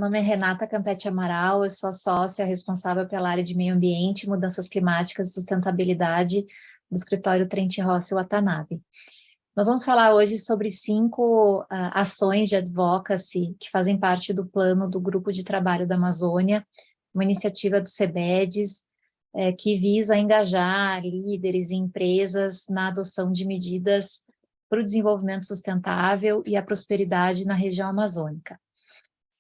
Meu nome é Renata Campetti Amaral, eu sou sócia responsável pela área de meio ambiente, mudanças climáticas e sustentabilidade do escritório Trent Russell Watanabe. Nós vamos falar hoje sobre 5 ações de advocacy que fazem parte do plano do Grupo de Trabalho da Amazônia, uma iniciativa do CEBEDES, que visa engajar líderes e empresas na adoção de medidas para o desenvolvimento sustentável e a prosperidade na região amazônica.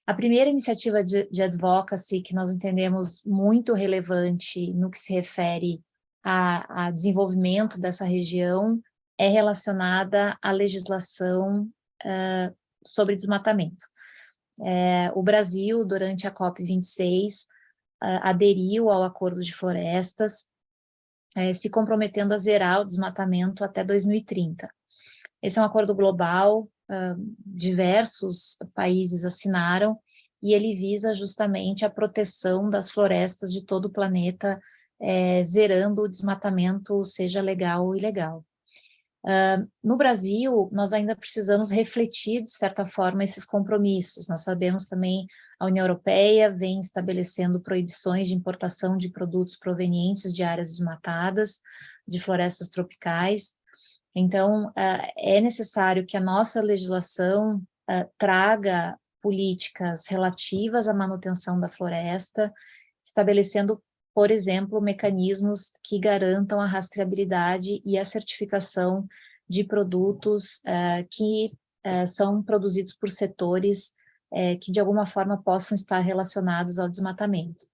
A primeira iniciativa de advocacy que nós entendemos muito relevante no que se refere a desenvolvimento dessa região é relacionada à legislação sobre desmatamento. O Brasil, durante a COP26, aderiu ao Acordo de Florestas, se comprometendo a zerar o desmatamento até 2030. Esse é um acordo global, diversos países assinaram, e ele visa justamente a proteção das florestas de todo o planeta, zerando o desmatamento, seja legal ou ilegal. No Brasil, nós ainda precisamos refletir, de certa forma, esses compromissos. Nós sabemos também a União Europeia vem estabelecendo proibições de importação de produtos provenientes de áreas desmatadas, de florestas tropicais. Então, é necessário que a nossa legislação traga políticas relativas à manutenção da floresta, estabelecendo, por exemplo, mecanismos que garantam a rastreabilidade e a certificação de produtos que são produzidos por setores que, de alguma forma, possam estar relacionados ao desmatamento.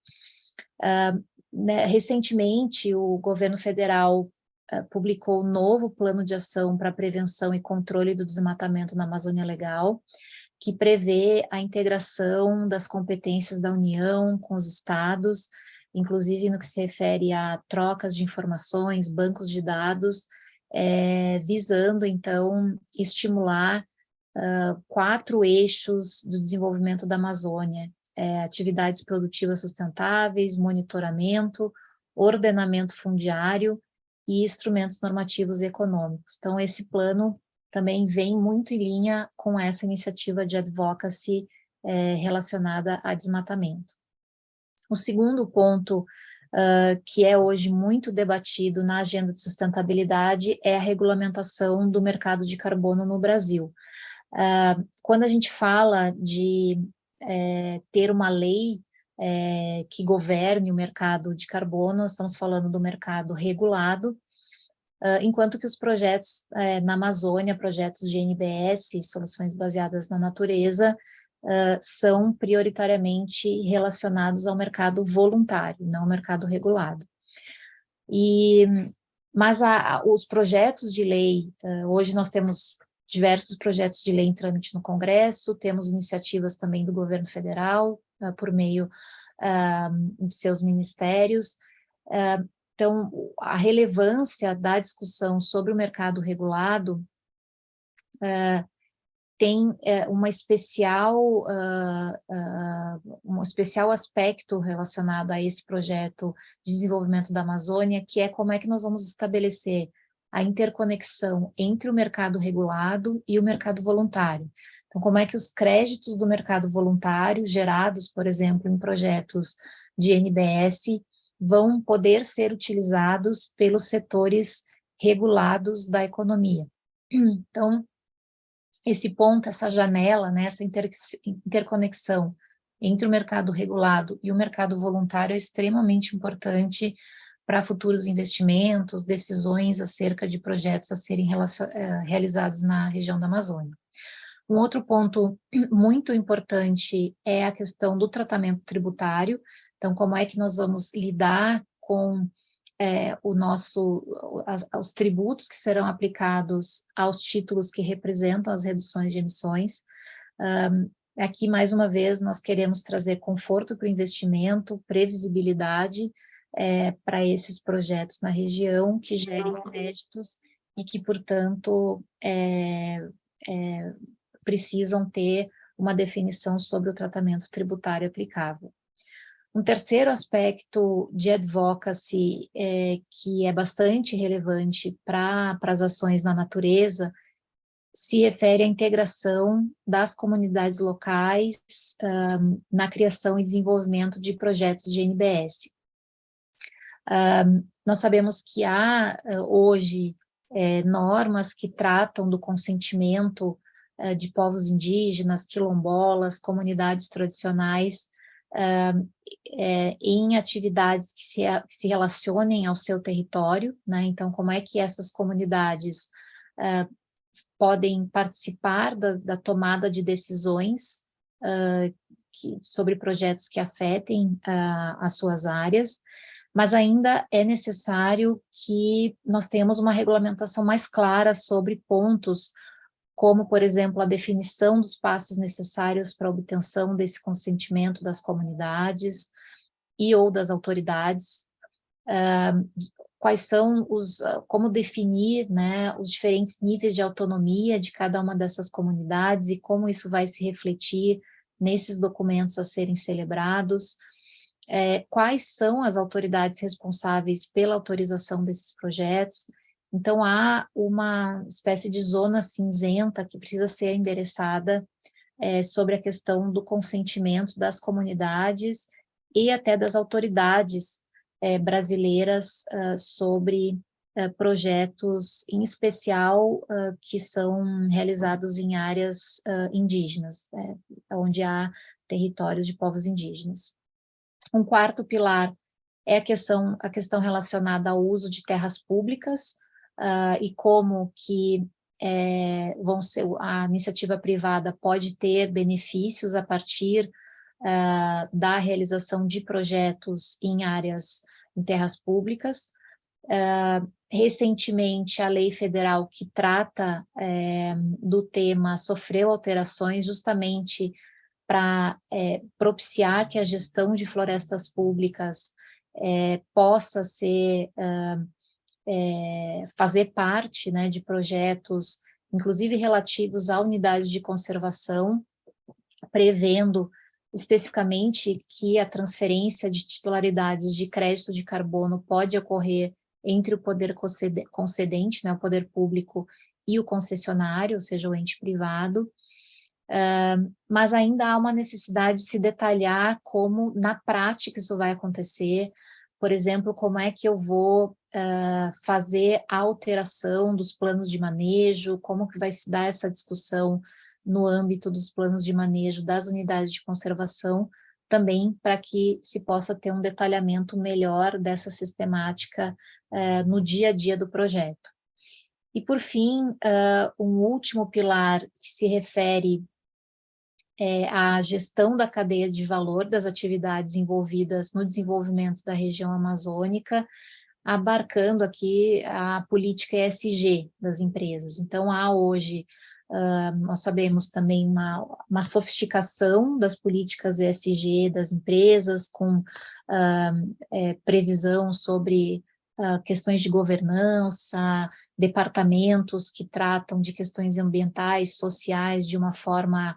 Recentemente, o governo federal publicou um novo plano de ação para prevenção e controle do desmatamento na Amazônia Legal, que prevê a integração das competências da União com os estados, inclusive no que se refere a trocas de informações, bancos de dados, visando, então, estimular 4 eixos do desenvolvimento da Amazônia: atividades produtivas sustentáveis, monitoramento, ordenamento fundiário e instrumentos normativos e econômicos. Então, esse plano também vem muito em linha com essa iniciativa de advocacy relacionada a desmatamento. O segundo ponto que é hoje muito debatido na agenda de sustentabilidade é a regulamentação do mercado de carbono no Brasil. Quando a gente fala de ter uma lei que governe o mercado de carbono, nós estamos falando do mercado regulado, enquanto que os projetos na Amazônia, projetos de NBS, soluções baseadas na natureza, são prioritariamente relacionados ao mercado voluntário, não ao mercado regulado. Mas os projetos de lei, hoje nós temos diversos projetos de lei em trâmite no Congresso, temos iniciativas também do governo federal, por meio de seus ministérios. Então, a relevância da discussão sobre o mercado regulado tem um especial aspecto relacionado a esse projeto de desenvolvimento da Amazônia, que é como é que nós vamos estabelecer a interconexão entre o mercado regulado e o mercado voluntário. Então, como é que os créditos do mercado voluntário, gerados, por exemplo, em projetos de NBS, vão poder ser utilizados pelos setores regulados da economia. Então, esse ponto, essa janela, né, essa interconexão entre o mercado regulado e o mercado voluntário é extremamente importante para futuros investimentos, decisões acerca de projetos a serem realizados na região da Amazônia. Um outro ponto muito importante é a questão do tratamento tributário. Então, como é que nós vamos lidar com os tributos que serão aplicados aos títulos que representam as reduções de emissões. Aqui, mais uma vez, nós queremos trazer conforto para o investimento, previsibilidade para esses projetos na região, que gerem créditos e que, portanto, precisam ter uma definição sobre o tratamento tributário aplicável. Um terceiro aspecto de advocacy que é bastante relevante para as ações na natureza se refere à integração das comunidades locais na criação e desenvolvimento de projetos de NBS. Nós sabemos que há hoje normas que tratam do consentimento de povos indígenas, quilombolas, comunidades tradicionais, em atividades que se relacionem ao seu território, né? Então, como é que essas comunidades podem participar da tomada de decisões sobre projetos que afetem as suas áreas, mas ainda é necessário que nós tenhamos uma regulamentação mais clara sobre pontos como, por exemplo, a definição dos passos necessários para a obtenção desse consentimento das comunidades e ou das autoridades, quais são como definir, né, os diferentes níveis de autonomia de cada uma dessas comunidades e como isso vai se refletir nesses documentos a serem celebrados, quais são as autoridades responsáveis pela autorização desses projetos. Então, há uma espécie de zona cinzenta que precisa ser endereçada sobre a questão do consentimento das comunidades e até das autoridades brasileiras sobre projetos, em especial, que são realizados em áreas indígenas, onde há territórios de povos indígenas. Um quarto pilar é a questão relacionada ao uso de terras públicas e como que a iniciativa privada pode ter benefícios a partir da realização de projetos em terras públicas. Recentemente, a lei federal que trata do tema sofreu alterações justamente para propiciar que a gestão de florestas públicas possa fazer parte, né, de projetos, inclusive relativos à unidade de conservação, prevendo especificamente que a transferência de titularidades de crédito de carbono pode ocorrer entre o poder concedente, né, o poder público, e o concessionário, ou seja, o ente privado, mas ainda há uma necessidade de se detalhar como, na prática, isso vai acontecer. Por exemplo, como é que eu vou fazer a alteração dos planos de manejo, como que vai se dar essa discussão no âmbito dos planos de manejo das unidades de conservação, também para que se possa ter um detalhamento melhor dessa sistemática no dia a dia do projeto. E, por fim, um último pilar que se refere à gestão da cadeia de valor das atividades envolvidas no desenvolvimento da região amazônica, abarcando aqui a política ESG das empresas. Então, há hoje, nós sabemos também uma sofisticação das políticas ESG das empresas, com previsão sobre questões de governança, departamentos que tratam de questões ambientais, sociais, de uma forma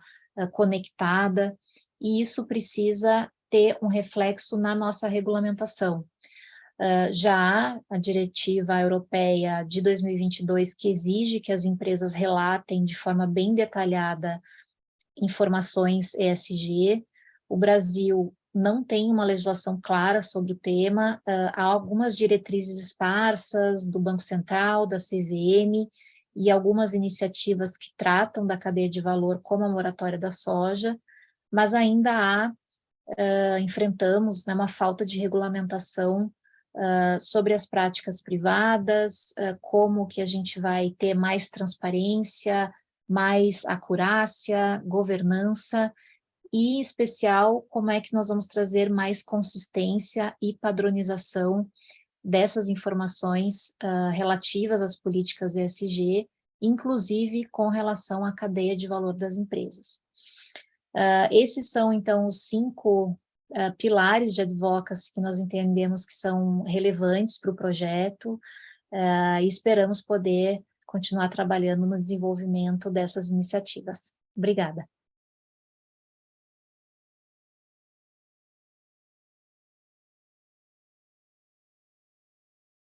conectada, e isso precisa ter um reflexo na nossa regulamentação. Já há a diretiva europeia de 2022 que exige que as empresas relatem de forma bem detalhada informações ESG. O Brasil não tem uma legislação clara sobre o tema, há algumas diretrizes esparsas do Banco Central, da CVM, e algumas iniciativas que tratam da cadeia de valor, como a moratória da soja, mas ainda enfrentamos, né, uma falta de regulamentação sobre as práticas privadas, como que a gente vai ter mais transparência, mais acurácia, governança, e, em especial, como é que nós vamos trazer mais consistência e padronização dessas informações relativas às políticas ESG, inclusive com relação à cadeia de valor das empresas. Esses são, então, os 5 pilares de advocacy que nós entendemos que são relevantes para o projeto e esperamos poder continuar trabalhando no desenvolvimento dessas iniciativas. Obrigada.